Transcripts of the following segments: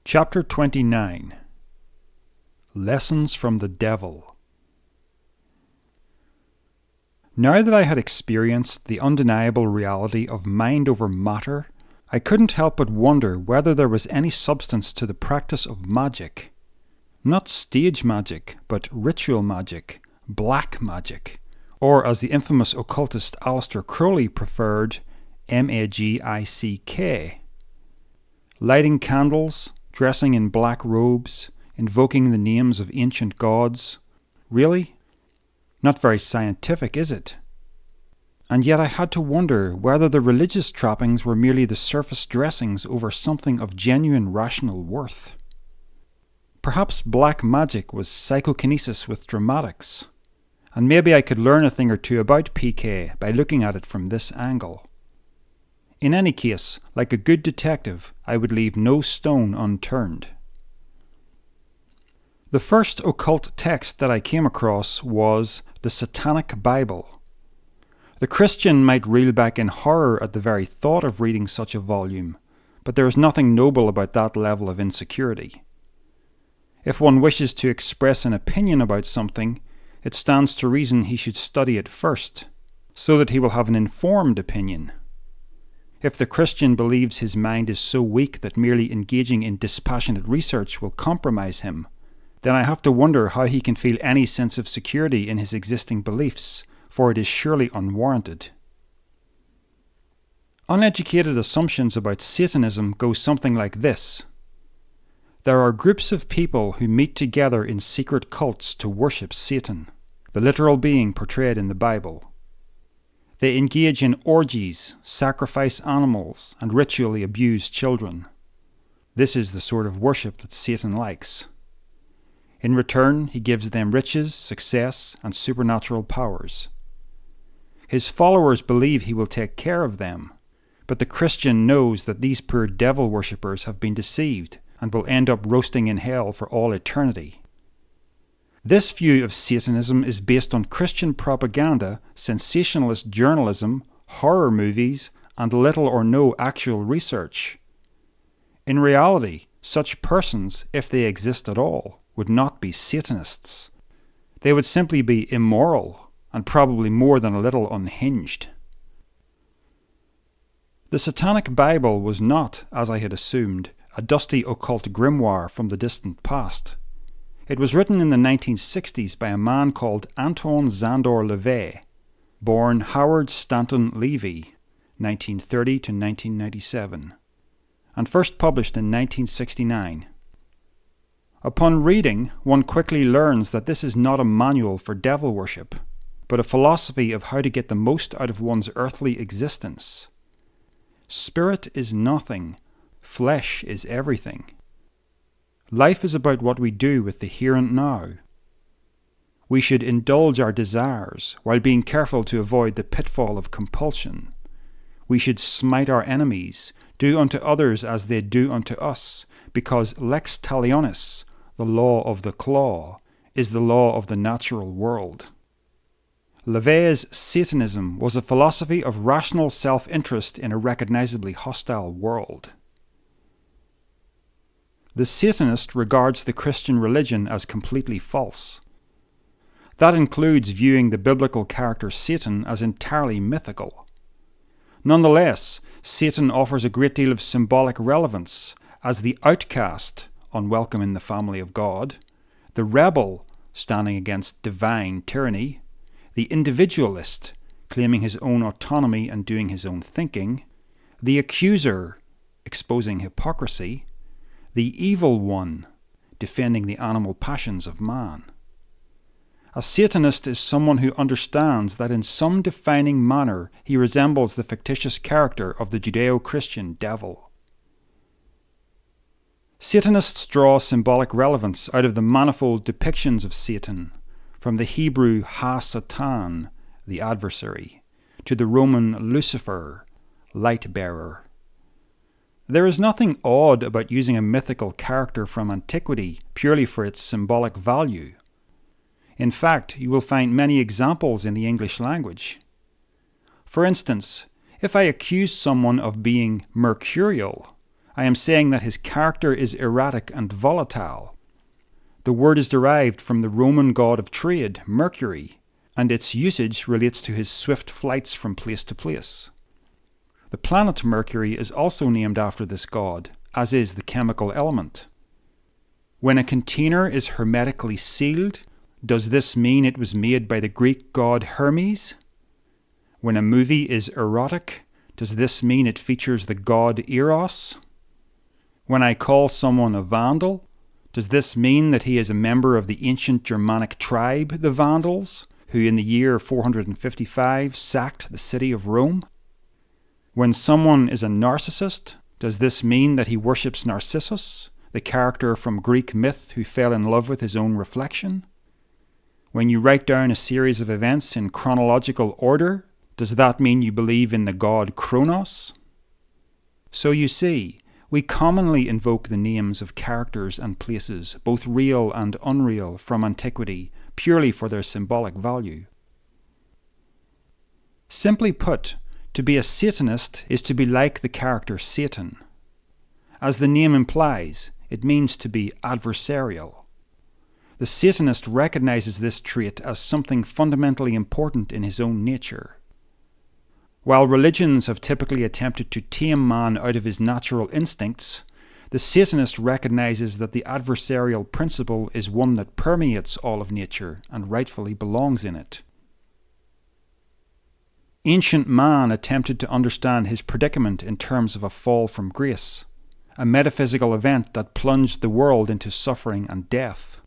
Chapter 29 Lessons from the Devil. Now that I had experienced the undeniable reality of mind over matter, I couldn't help but wonder whether there was any substance to the practice of magic. Not stage magic, but ritual magic, black magic, or as the infamous occultist Aleister Crowley preferred, magic. Lighting candles, dressing in black robes, invoking the names of ancient gods. Really? Not very scientific, is it? And yet I had to wonder whether the religious trappings were merely the surface dressings over something of genuine rational worth. Perhaps black magic was psychokinesis with dramatics, and maybe I could learn a thing or two about PK by looking at it from this angle. In any case, like a good detective, I would leave no stone unturned. The first occult text that I came across was the Satanic Bible. The Christian might reel back in horror at the very thought of reading such a volume, but there is nothing noble about that level of insecurity. If one wishes to express an opinion about something, it stands to reason he should study it first, so that he will have an informed opinion. If the Christian believes his mind is so weak that merely engaging in dispassionate research will compromise him, then I have to wonder how he can feel any sense of security in his existing beliefs, for it is surely unwarranted. Uneducated assumptions about Satanism go something like this. There are groups of people who meet together in secret cults to worship Satan, the literal being portrayed in the Bible. They engage in orgies, sacrifice animals, and ritually abuse children. This is the sort of worship that Satan likes. In return, he gives them riches, success, and supernatural powers. His followers believe he will take care of them, but the Christian knows that these poor devil worshippers have been deceived and will end up roasting in hell for all eternity. This view of Satanism is based on Christian propaganda, sensationalist journalism, horror movies, and little or no actual research. In reality, such persons, if they exist at all, would not be Satanists. They would simply be immoral, and probably more than a little unhinged. The Satanic Bible was not, as I had assumed, a dusty occult grimoire from the distant past. It was written in the 1960s by a man called Anton Szandor LaVey, born Howard Stanton Levy, 1930 to 1997, and first published in 1969. Upon reading, one quickly learns that this is not a manual for devil worship, but a philosophy of how to get the most out of one's earthly existence. Spirit is nothing, flesh is everything. Life is about what we do with the here and now. We should indulge our desires while being careful to avoid the pitfall of compulsion. We should smite our enemies, do unto others as they do unto us, because lex talionis, the law of the claw, is the law of the natural world. LaVey's Satanism was a philosophy of rational self-interest in a recognizably hostile world. The Satanist regards the Christian religion as completely false. That includes viewing the biblical character Satan as entirely mythical. Nonetheless, Satan offers a great deal of symbolic relevance as the outcast, unwelcome in the family of God, the rebel, standing against divine tyranny, the individualist, claiming his own autonomy and doing his own thinking, the accuser, exposing hypocrisy, the evil one, defending the animal passions of man. A Satanist is someone who understands that in some defining manner he resembles the fictitious character of the Judeo-Christian devil. Satanists draw symbolic relevance out of the manifold depictions of Satan, from the Hebrew Ha-Satan, the adversary, to the Roman Lucifer, light-bearer. There is nothing odd about using a mythical character from antiquity purely for its symbolic value. In fact, you will find many examples in the English language. For instance, if I accuse someone of being mercurial, I am saying that his character is erratic and volatile. The word is derived from the Roman god of trade, Mercury, and its usage relates to his swift flights from place to place. The planet Mercury is also named after this god, as is the chemical element. When a container is hermetically sealed, does this mean it was made by the Greek god Hermes? When a movie is erotic, does this mean it features the god Eros? When I call someone a Vandal, does this mean that he is a member of the ancient Germanic tribe, the Vandals, who in the year 455 sacked the city of Rome? When someone is a narcissist, does this mean that he worships Narcissus, the character from Greek myth who fell in love with his own reflection? When you write down a series of events in chronological order, does that mean you believe in the god Kronos? So you see, we commonly invoke the names of characters and places, both real and unreal, from antiquity, purely for their symbolic value. Simply put, to be a Satanist is to be like the character Satan. As the name implies, it means to be adversarial. The Satanist recognizes this trait as something fundamentally important in his own nature. While religions have typically attempted to tame man out of his natural instincts, the Satanist recognizes that the adversarial principle is one that permeates all of nature and rightfully belongs in it. Ancient man attempted to understand his predicament in terms of a fall from grace, a metaphysical event that plunged the world into suffering and death.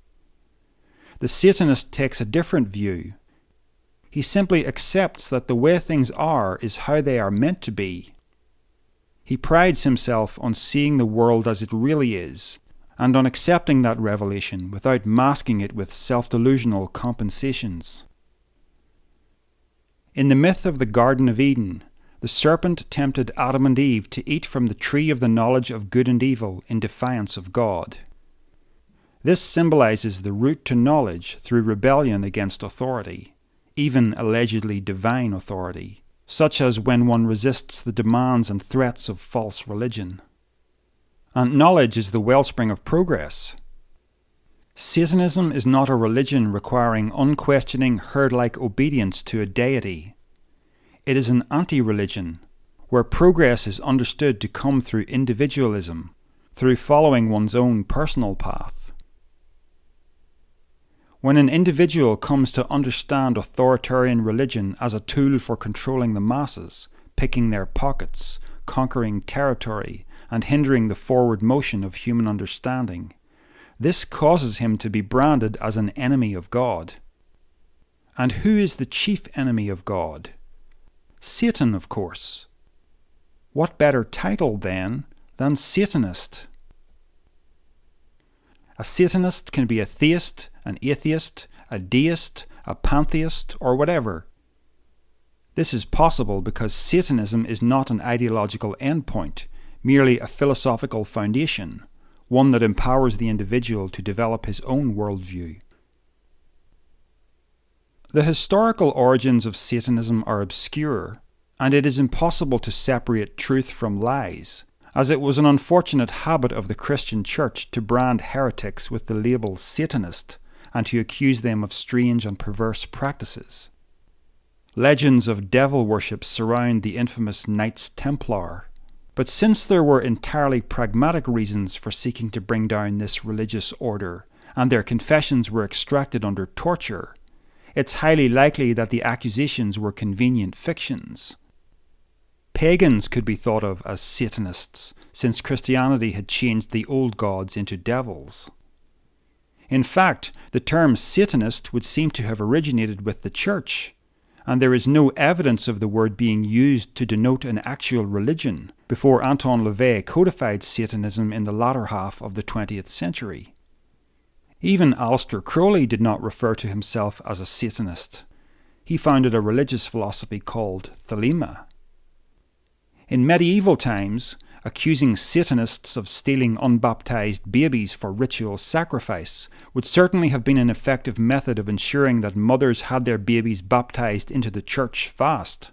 The Satanist takes a different view. He simply accepts that the way things are is how they are meant to be. He prides himself on seeing the world as it really is, and on accepting that revelation without masking it with self-delusional compensations. In the myth of the Garden of Eden, the serpent tempted Adam and Eve to eat from the tree of the knowledge of good and evil in defiance of God. This symbolizes the route to knowledge through rebellion against authority, even allegedly divine authority, such as when one resists the demands and threats of false religion. And knowledge is the wellspring of progress. Satanism is not a religion requiring unquestioning herd-like obedience to a deity. It is an anti-religion, where progress is understood to come through individualism, through following one's own personal path. When an individual comes to understand authoritarian religion as a tool for controlling the masses, picking their pockets, conquering territory, and hindering the forward motion of human understanding, this causes him to be branded as an enemy of God. And who is the chief enemy of God? Satan, of course. What better title, then, than Satanist? A Satanist can be a theist, an atheist, a deist, a pantheist, or whatever. This is possible because Satanism is not an ideological endpoint, merely a philosophical foundation, one that empowers the individual to develop his own worldview. The historical origins of Satanism are obscure, and it is impossible to separate truth from lies, as it was an unfortunate habit of the Christian Church to brand heretics with the label Satanist and to accuse them of strange and perverse practices. Legends of devil worship surround the infamous Knights Templar, but since there were entirely pragmatic reasons for seeking to bring down this religious order, and their confessions were extracted under torture, it's highly likely that the accusations were convenient fictions. Pagans could be thought of as Satanists, since Christianity had changed the old gods into devils. In fact, the term Satanist would seem to have originated with the Church, and there is no evidence of the word being used to denote an actual religion before Anton LaVey codified Satanism in the latter half of the 20th century. Even Aleister Crowley did not refer to himself as a Satanist. He founded a religious philosophy called Thelema. In medieval times, accusing Satanists of stealing unbaptized babies for ritual sacrifice would certainly have been an effective method of ensuring that mothers had their babies baptized into the church fast.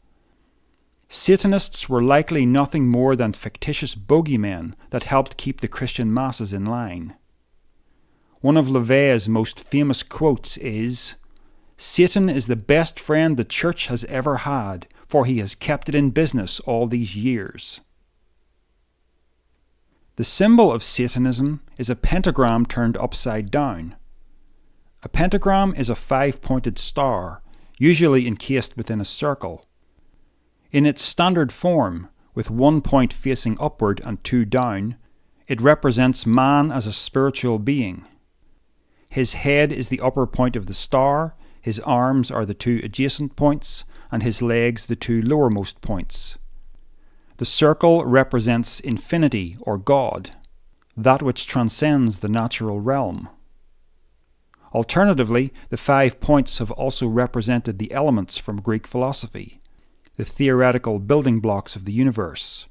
Satanists were likely nothing more than fictitious bogeymen that helped keep the Christian masses in line. One of LaVey's most famous quotes is, "Satan is the best friend the church has ever had, for he has kept it in business all these years." The symbol of Satanism is a pentagram turned upside down. A pentagram is a 5-pointed star, usually encased within a circle. In its standard form, with 1 point facing upward and 2 down, it represents man as a spiritual being. His head is the upper point of the star, his arms are the 2 adjacent points, and his legs the 2 lowermost points. The circle represents infinity or God, that which transcends the natural realm. Alternatively, the 5 points have also represented the elements from Greek philosophy, the theoretical building blocks of the universe: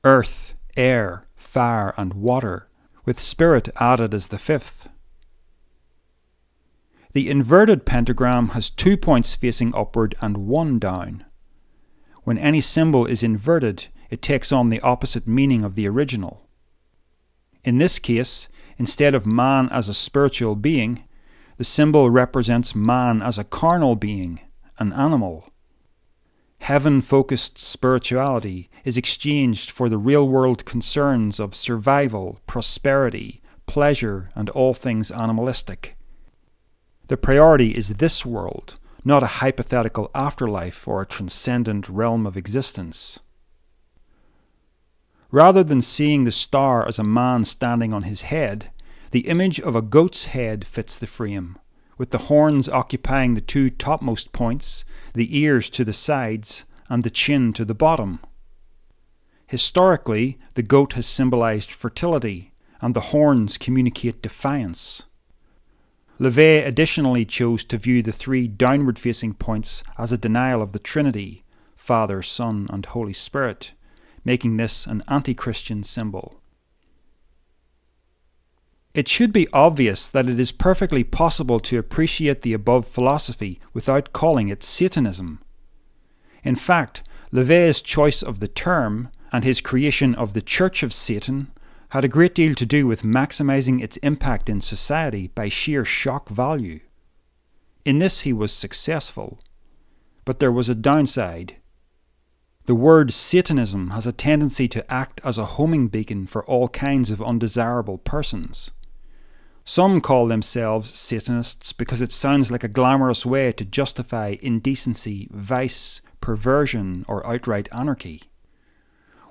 earth, air, fire, and water, with spirit added as the 5th. The inverted pentagram has 2 points facing upward and 1 down. When any symbol is inverted, it takes on the opposite meaning of the original. In this case, instead of man as a spiritual being, the symbol represents man as a carnal being, an animal. Heaven-focused spirituality is exchanged for the real-world concerns of survival, prosperity, pleasure, and all things animalistic. The priority is this world, not a hypothetical afterlife or a transcendent realm of existence. Rather than seeing the star as a man standing on his head, the image of a goat's head fits the frame, with the horns occupying the 2 topmost points, the ears to the sides, and the chin to the bottom. Historically, the goat has symbolized fertility, and the horns communicate defiance. LaVey additionally chose to view the 3 downward-facing points as a denial of the Trinity, Father, Son, and Holy Spirit, making this an anti-Christian symbol. It should be obvious that it is perfectly possible to appreciate the above philosophy without calling it Satanism. In fact, LaVey's choice of the term and his creation of the Church of Satan had a great deal to do with maximizing its impact in society by sheer shock value. In this he was successful, but there was a downside. The word Satanism has a tendency to act as a homing beacon for all kinds of undesirable persons. Some call themselves Satanists because it sounds like a glamorous way to justify indecency, vice, perversion, or outright anarchy.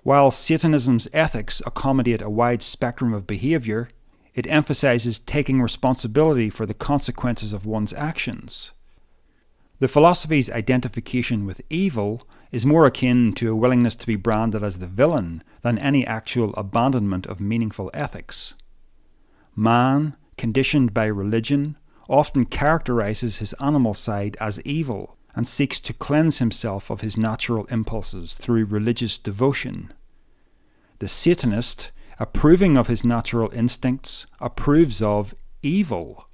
While Satanism's ethics accommodate a wide spectrum of behavior, it emphasizes taking responsibility for the consequences of one's actions. The philosophy's identification with evil is more akin to a willingness to be branded as the villain than any actual abandonment of meaningful ethics. Man, conditioned by religion, often characterizes his animal side as evil and seeks to cleanse himself of his natural impulses through religious devotion. The Satanist, approving of his natural instincts, approves of evil,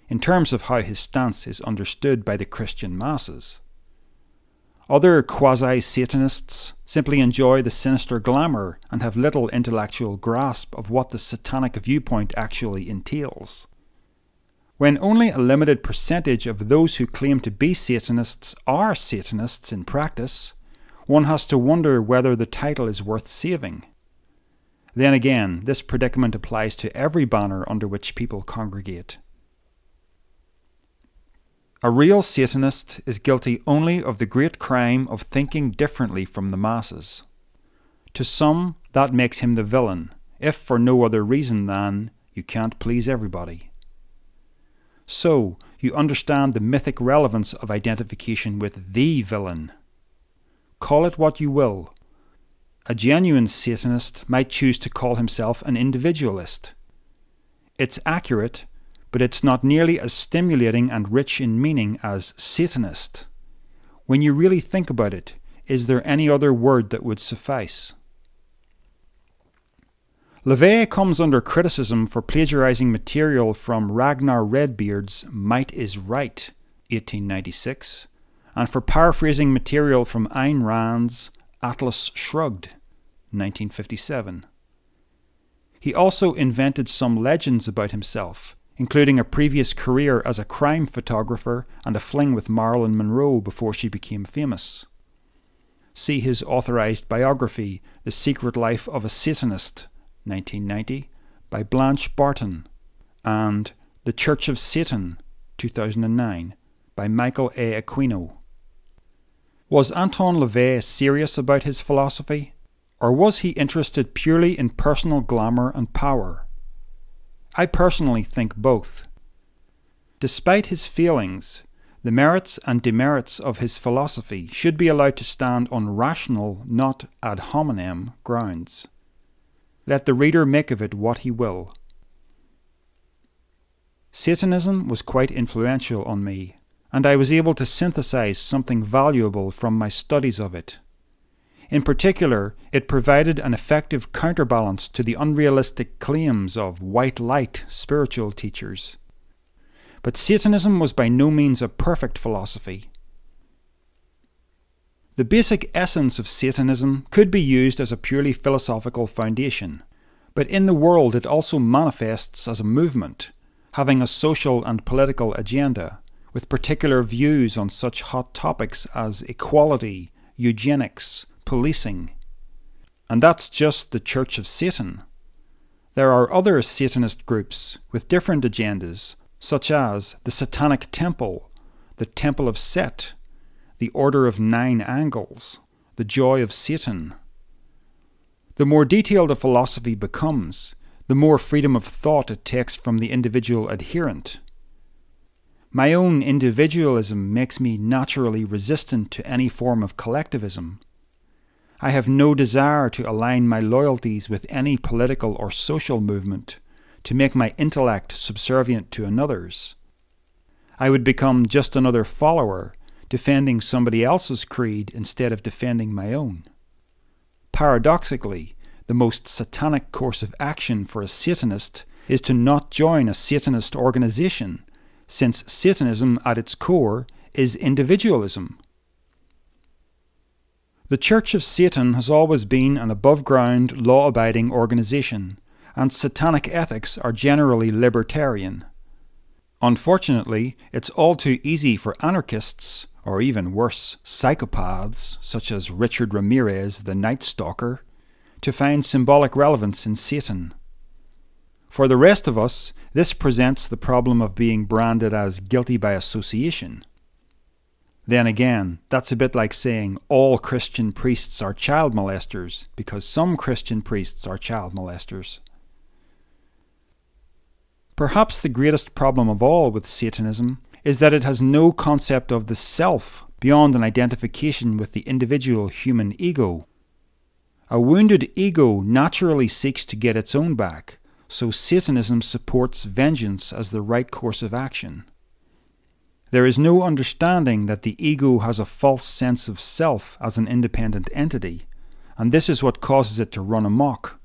in terms of how his stance is understood by the Christian masses. Other quasi-Satanists simply enjoy the sinister glamour and have little intellectual grasp of what the satanic viewpoint actually entails. When only a limited percentage of those who claim to be Satanists are Satanists in practice, one has to wonder whether the title is worth saving. Then again, this predicament applies to every banner under which people congregate. A real Satanist is guilty only of the great crime of thinking differently from the masses. To some, that makes him the villain, if for no other reason than you can't please everybody. So, you understand the mythic relevance of identification with the villain. Call it what you will. A genuine Satanist might choose to call himself an individualist. It's accurate, but it's not nearly as stimulating and rich in meaning as Satanist. When you really think about it, is there any other word that would suffice? LaVey comes under criticism for plagiarizing material from Ragnar Redbeard's Might is Right, 1896, and for paraphrasing material from Ayn Rand's Atlas Shrugged, 1957. He also invented some legends about himself, including a previous career as a crime photographer and a fling with Marilyn Monroe before she became famous. See his authorized biography, The Secret Life of a Satanist, 1990, by Blanche Barton, and The Church of Satan, 2009, by Michael A. Aquino. Was Anton LaVey serious about his philosophy, or was he interested purely in personal glamour and power? I personally think both. Despite his failings, the merits and demerits of his philosophy should be allowed to stand on rational, not ad hominem, grounds. Let the reader make of it what he will. Satanism was quite influential on me, and I was able to synthesize something valuable from my studies of it. In particular, it provided an effective counterbalance to the unrealistic claims of white light spiritual teachers. But Satanism was by no means a perfect philosophy. The basic essence of Satanism could be used as a purely philosophical foundation, but in the world it also manifests as a movement, having a social and political agenda, with particular views on such hot topics as equality, eugenics, policing. And that's just the Church of Satan. There are other Satanist groups with different agendas, such as the Satanic Temple, the Temple of Set, the Order of Nine Angles, the Joy of Satan. The more detailed a philosophy becomes, the more freedom of thought it takes from the individual adherent. My own individualism makes me naturally resistant to any form of collectivism. I have no desire to align my loyalties with any political or social movement, to make my intellect subservient to another's. I would become just another follower, defending somebody else's creed instead of defending my own. Paradoxically, the most satanic course of action for a Satanist is to not join a Satanist organization, since Satanism at its core is individualism. The Church of Satan has always been an above-ground, law-abiding organization, and satanic ethics are generally libertarian. Unfortunately, it's all too easy for anarchists, or even worse, psychopaths, such as Richard Ramirez, the Night Stalker, to find symbolic relevance in Satan. For the rest of us, this presents the problem of being branded as guilty by association. Then again, that's a bit like saying all Christian priests are child molesters, because some Christian priests are child molesters. Perhaps the greatest problem of all with Satanism is that it has no concept of the self beyond an identification with the individual human ego. A wounded ego naturally seeks to get its own back, so Satanism supports vengeance as the right course of action. There is no understanding that the ego has a false sense of self as an independent entity, and this is what causes it to run amok.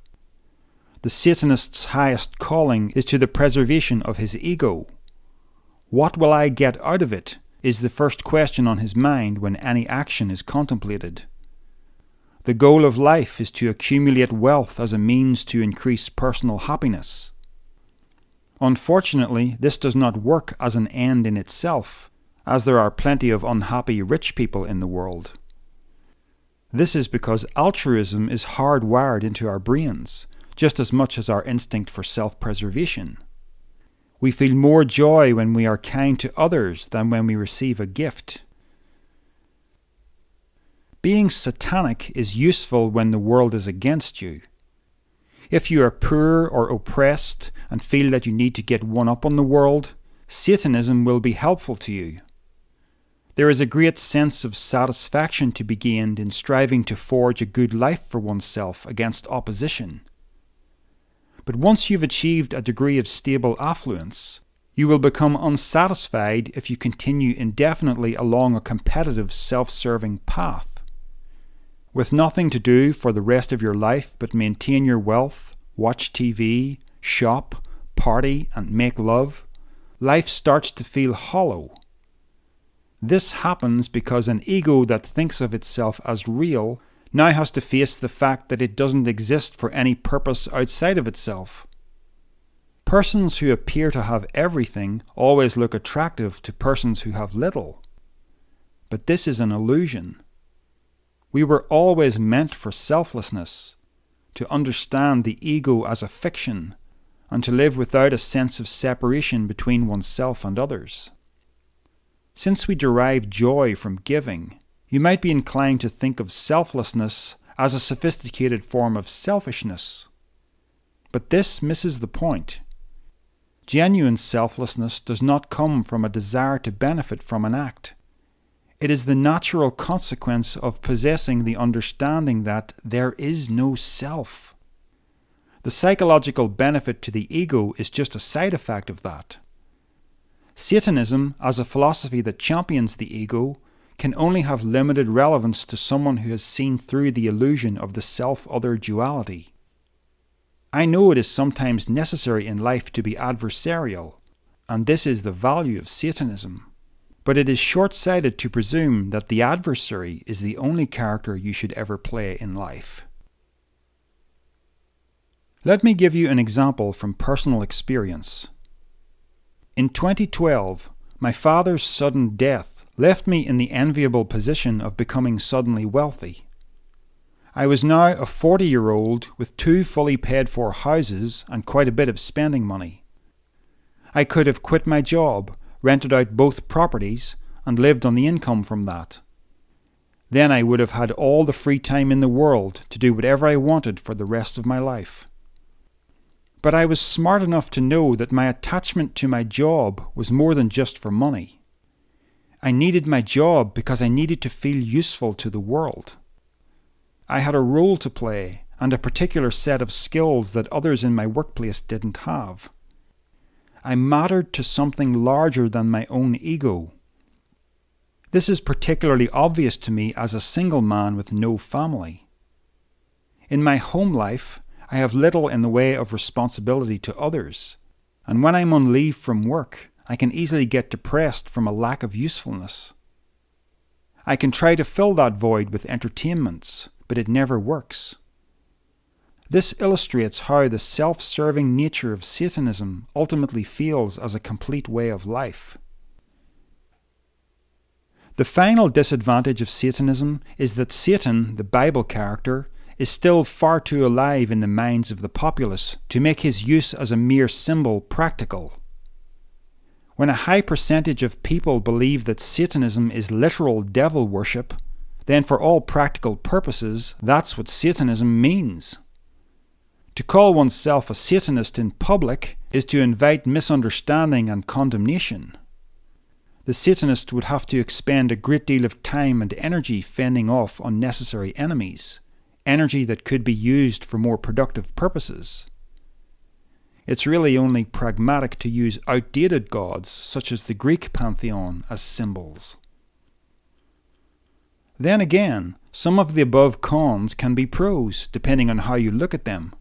The Satanist's highest calling is to the preservation of his ego. What will I get out of it is the first question on his mind when any action is contemplated. The goal of life is to accumulate wealth as a means to increase personal happiness. Unfortunately, this does not work as an end in itself, as there are plenty of unhappy rich people in the world. This is because altruism is hardwired into our brains, just as much as our instinct for self-preservation. We feel more joy when we are kind to others than when we receive a gift. Being satanic is useful when the world is against you. If you are poor or oppressed and feel that you need to get one up on the world, Satanism will be helpful to you. There is a great sense of satisfaction to be gained in striving to forge a good life for oneself against opposition. But once you've achieved a degree of stable affluence, you will become unsatisfied if you continue indefinitely along a competitive, self-serving path. With nothing to do for the rest of your life but maintain your wealth, watch TV, shop, party, and make love, life starts to feel hollow. This happens because an ego that thinks of itself as real now has to face the fact that it doesn't exist for any purpose outside of itself. Persons who appear to have everything always look attractive to persons who have little. But this is an illusion. We were always meant for selflessness, to understand the ego as a fiction, and to live without a sense of separation between oneself and others. Since we derive joy from giving, you might be inclined to think of selflessness as a sophisticated form of selfishness. But this misses the point. Genuine selflessness does not come from a desire to benefit from an act. It is the natural consequence of possessing the understanding that there is no self. The psychological benefit to the ego is just a side effect of that. Satanism, as a philosophy that champions the ego, can only have limited relevance to someone who has seen through the illusion of the self-other duality. I know it is sometimes necessary in life to be adversarial, and this is the value of Satanism. But it is short-sighted to presume that the adversary is the only character you should ever play in life. Let me give you an example from personal experience. In 2012, my father's sudden death left me in the enviable position of becoming suddenly wealthy. I was now a 40-year-old with 2 fully paid-for houses and quite a bit of spending money. I could have quit my job, rented out both properties, and lived on the income from that. Then I would have had all the free time in the world to do whatever I wanted for the rest of my life. But I was smart enough to know that my attachment to my job was more than just for money. I needed my job because I needed to feel useful to the world. I had a role to play and a particular set of skills that others in my workplace didn't have. I mattered to something larger than my own ego. This is particularly obvious to me as a single man with no family. In my home life, I have little in the way of responsibility to others, and when I'm on leave from work, I can easily get depressed from a lack of usefulness. I can try to fill that void with entertainments, but it never works. This illustrates how the self-serving nature of Satanism ultimately feels as a complete way of life. The final disadvantage of Satanism is that Satan, the Bible character, is still far too alive in the minds of the populace to make his use as a mere symbol practical. When a high percentage of people believe that Satanism is literal devil worship, then for all practical purposes, that's what Satanism means. To call oneself a Satanist in public is to invite misunderstanding and condemnation. The Satanist would have to expend a great deal of time and energy fending off unnecessary enemies, energy that could be used for more productive purposes. It's really only pragmatic to use outdated gods, such as the Greek pantheon, as symbols. Then again, some of the above cons can be pros, depending on how you look at them.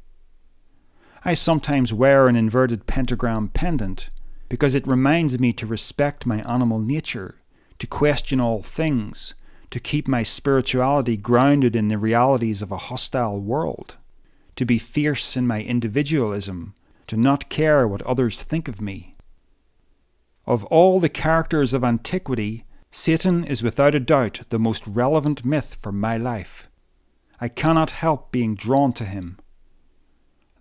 I sometimes wear an inverted pentagram pendant because it reminds me to respect my animal nature, to question all things, to keep my spirituality grounded in the realities of a hostile world, to be fierce in my individualism, to not care what others think of me. Of all the characters of antiquity, Satan is without a doubt the most relevant myth for my life. I cannot help being drawn to him.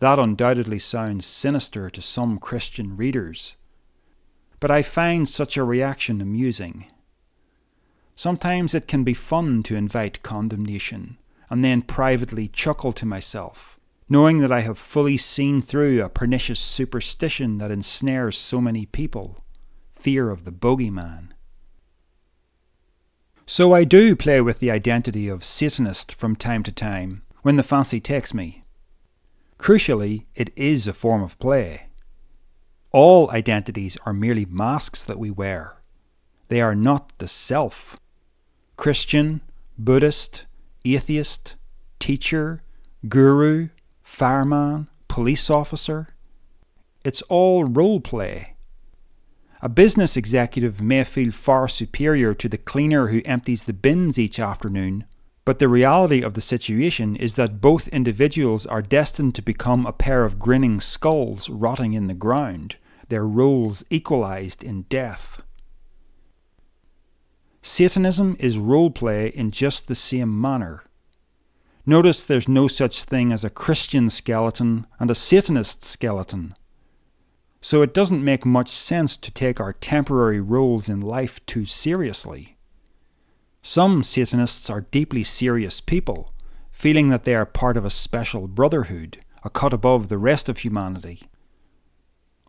That undoubtedly sounds sinister to some Christian readers, but I find such a reaction amusing. Sometimes it can be fun to invite condemnation, and then privately chuckle to myself, knowing that I have fully seen through a pernicious superstition that ensnares so many people, fear of the bogeyman. So I do play with the identity of Satanist from time to time, when the fancy takes me. Crucially, it is a form of play. All identities are merely masks that we wear. They are not the self. Christian, Buddhist, atheist, teacher, guru, fireman, police officer. It's all role play. A business executive may feel far superior to the cleaner who empties the bins each afternoon, But the reality of the situation is that both individuals are destined to become a pair of grinning skulls rotting in the ground, their roles equalized in death. Satanism is role-play in just the same manner. Notice there's no such thing as a Christian skeleton and a Satanist skeleton. So it doesn't make much sense to take our temporary roles in life too seriously. Some Satanists are deeply serious people, feeling that they are part of a special brotherhood, a cut above the rest of humanity.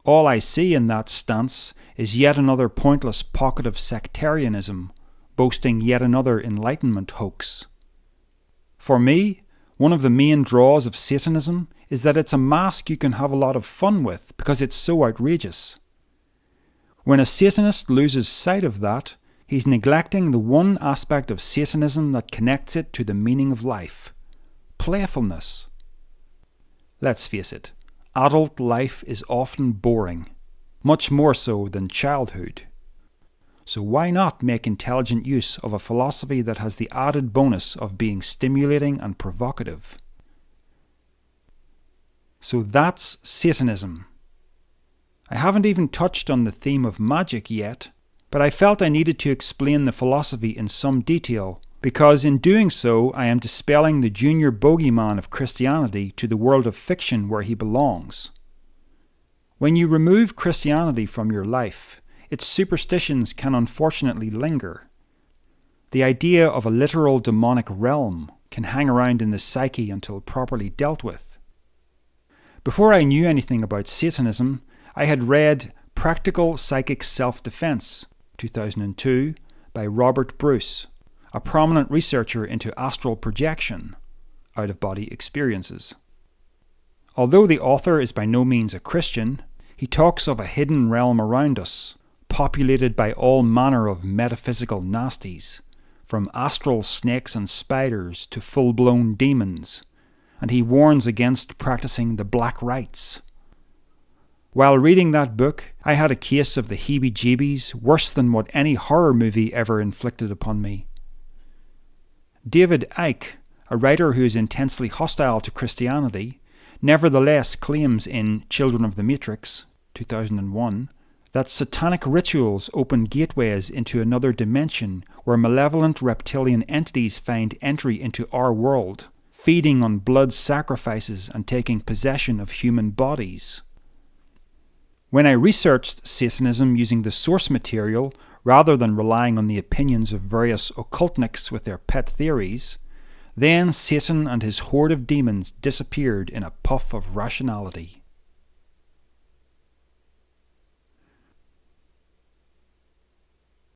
All I see in that stance is yet another pointless pocket of sectarianism, boasting yet another Enlightenment hoax. For me, one of the main draws of Satanism is that it's a mask you can have a lot of fun with because it's so outrageous. When a Satanist loses sight of that, he's neglecting the one aspect of Satanism that connects it to the meaning of life: playfulness. Let's face it, adult life is often boring, much more so than childhood. So why not make intelligent use of a philosophy that has the added bonus of being stimulating and provocative? So that's Satanism. I haven't even touched on the theme of magic yet, but I felt I needed to explain the philosophy in some detail, because in doing so I am dispelling the junior bogeyman of Christianity to the world of fiction where he belongs. When you remove Christianity from your life, its superstitions can unfortunately linger. The idea of a literal demonic realm can hang around in the psyche until properly dealt with. Before I knew anything about Satanism, I had read Practical Psychic Self-Defense, 2002, by Robert Bruce, a prominent researcher into astral projection, out-of-body experiences. Although the author is by no means a Christian, he talks of a hidden realm around us, populated by all manner of metaphysical nasties, from astral snakes and spiders to full-blown demons, and he warns against practicing the black rites. While reading that book, I had a case of the heebie-jeebies worse than what any horror movie ever inflicted upon me. David Icke, a writer who is intensely hostile to Christianity, nevertheless claims in Children of the Matrix, 2001, that satanic rituals open gateways into another dimension where malevolent reptilian entities find entry into our world, feeding on blood sacrifices and taking possession of human bodies. When I researched Satanism using the source material, rather than relying on the opinions of various occultniks with their pet theories, then Satan and his horde of demons disappeared in a puff of rationality.